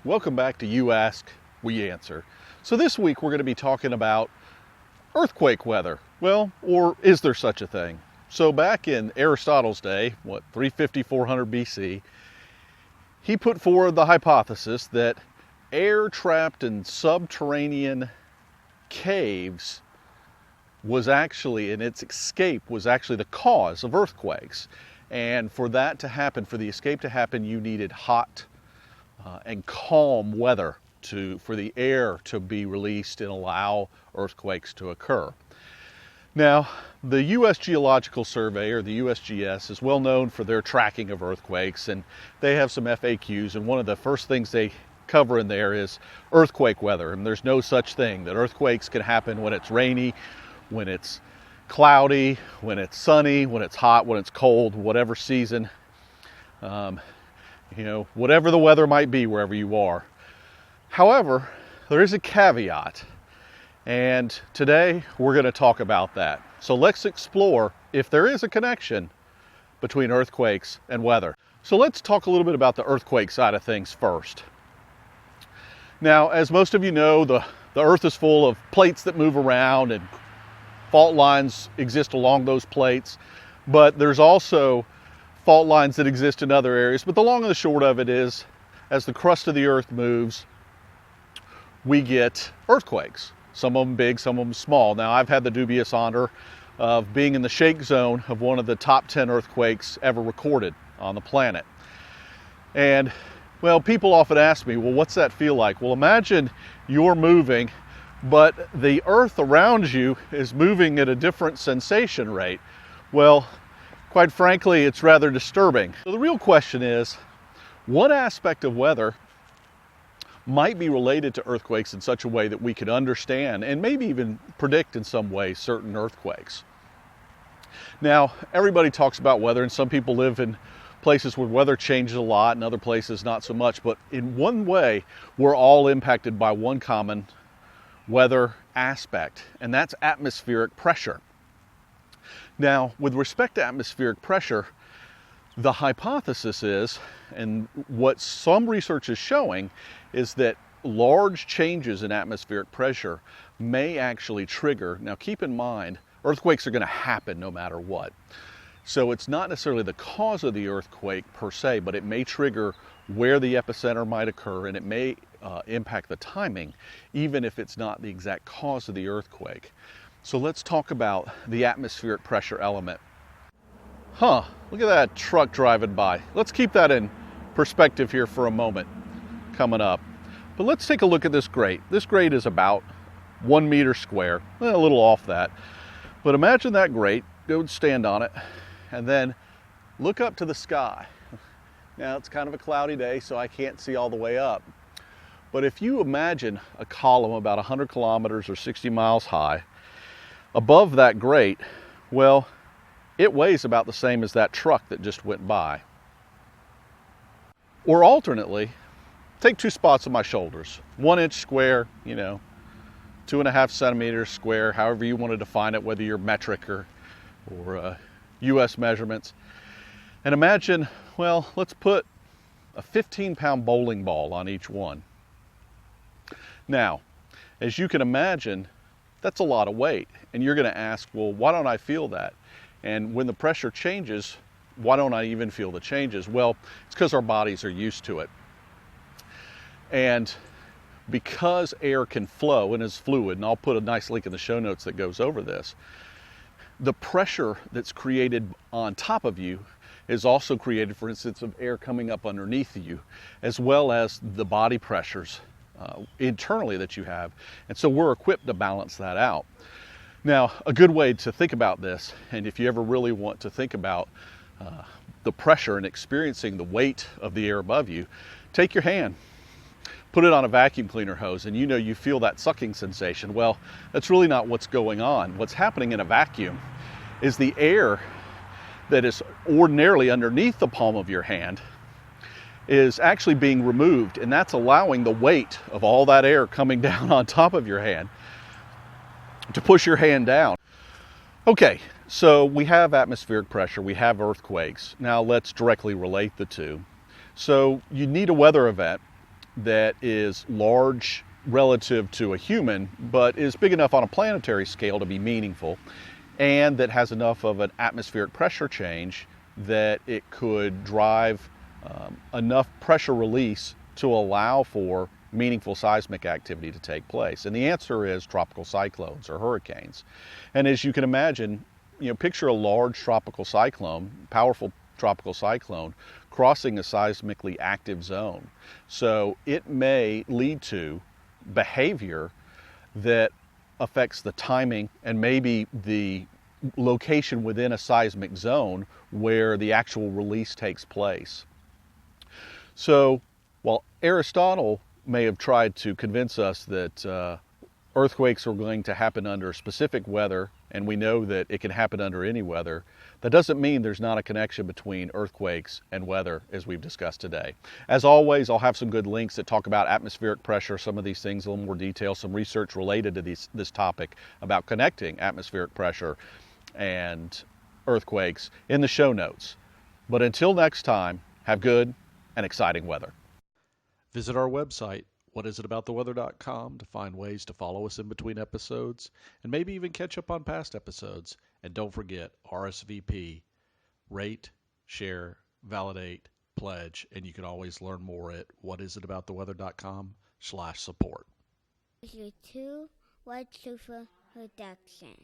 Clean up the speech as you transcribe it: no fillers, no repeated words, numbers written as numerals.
Welcome back to You Ask, We Answer. So this week we're going to be talking about earthquake weather. Well, or is there such a thing? So back in Aristotle's day, 350, 400 BC, he put forward the hypothesis that air trapped in subterranean caves was actually, and its escape was actually the cause of earthquakes. And for that to happen, for the escape to happen, you needed hot and calm weather for the air to be released and allow earthquakes to occur. Now, the U.S. Geological Survey, or the USGS, is well known for their tracking of earthquakes, and they have some FAQs, and one of the first things they cover in there is earthquake weather. And there's no such thing, that earthquakes can happen when it's rainy, when it's cloudy, when it's sunny, when it's hot, when it's cold, whatever season, whatever the weather might be wherever you are. However, there is a caveat, and today we're going to talk about that. So let's explore if there is a connection between earthquakes and weather. So let's talk a little bit about the earthquake side of things first. Now, as most of you know, the earth is full of plates that move around, and fault lines exist along those plates, but there's also fault lines that exist in other areas. But the long and the short of it is, as the crust of the earth moves, we get earthquakes. Some of them big, some of them small. Now, I've had the dubious honor of being in the shake zone of one of the top 10 earthquakes ever recorded on the planet. And, well, people often ask me, well, what's that feel like? Well, imagine you're moving, but the earth around you is moving at a different sensation rate. Well, quite frankly, it's rather disturbing. So the real question is, what aspect of weather might be related to earthquakes in such a way that we could understand and maybe even predict in some way certain earthquakes? Now, everybody talks about weather, and some people live in places where weather changes a lot and other places not so much, but in one way, we're all impacted by one common weather aspect, and that's atmospheric pressure. Now, with respect to atmospheric pressure, the hypothesis is, and what some research is showing, is that large changes in atmospheric pressure may actually trigger, now keep in mind, earthquakes are going to happen no matter what. So it's not necessarily the cause of the earthquake per se, but it may trigger where the epicenter might occur, and it may impact the timing, even if it's not the exact cause of the earthquake. So let's talk about the atmospheric pressure element. Look at that truck driving by. Let's keep that in perspective here for a moment coming up. But let's take a look at this grate. This grate is about 1 meter square, a little off that. But imagine that grate, go and stand on it, and then look up to the sky. Now, it's kind of a cloudy day, so I can't see all the way up. But if you imagine a column about 100 kilometers or 60 miles high, above that grate, well, it weighs about the same as that truck that just went by. Or alternately, take 2 spots on my shoulders, 1 inch square, 2.5 centimeters square, however you want to define it, whether you're metric or US measurements. And imagine, well, let's put a 15-pound bowling ball on each one. Now, as you can imagine, that's a lot of weight. And you're going to ask, well, why don't I feel that? And when the pressure changes, why don't I even feel the changes? Well, it's because our bodies are used to it. And because air can flow and is fluid, and I'll put a nice link in the show notes that goes over this, the pressure that's created on top of you is also created, for instance, of air coming up underneath you, as well as the body pressures internally that you have. And so we're equipped to balance that out. Now, a good way to think about this, and if you ever really want to think about the pressure and experiencing the weight of the air above you, take your hand, put it on a vacuum cleaner hose, and you feel that sucking sensation. Well, that's really not what's going on. What's happening in a vacuum is the air that is ordinarily underneath the palm of your hand is actually being removed, and that's allowing the weight of all that air coming down on top of your hand to push your hand down. Okay, so we have atmospheric pressure, we have earthquakes. Now let's directly relate the two. So you need a weather event that is large relative to a human, but is big enough on a planetary scale to be meaningful, and that has enough of an atmospheric pressure change that it could drive enough pressure release to allow for meaningful seismic activity to take place. And the answer is tropical cyclones or hurricanes. And as you can imagine, picture a large tropical cyclone, powerful tropical cyclone, crossing a seismically active zone. So it may lead to behavior that affects the timing and maybe the location within a seismic zone where the actual release takes place. So while Aristotle may have tried to convince us that earthquakes are going to happen under specific weather, and we know that it can happen under any weather, that doesn't mean there's not a connection between earthquakes and weather, as we've discussed today. As always, I'll have some good links that talk about atmospheric pressure, some of these things in a little more detail, some research related to this topic about connecting atmospheric pressure and earthquakes in the show notes. But until next time, have good and exciting weather. Visit our website, whatisitabouttheweather.com, to find ways to follow us in between episodes and maybe even catch up on past episodes. And don't forget, RSVP, rate, share, validate, pledge, and you can always learn more at whatisitabouttheweather.com/support. Your two White Sofa production.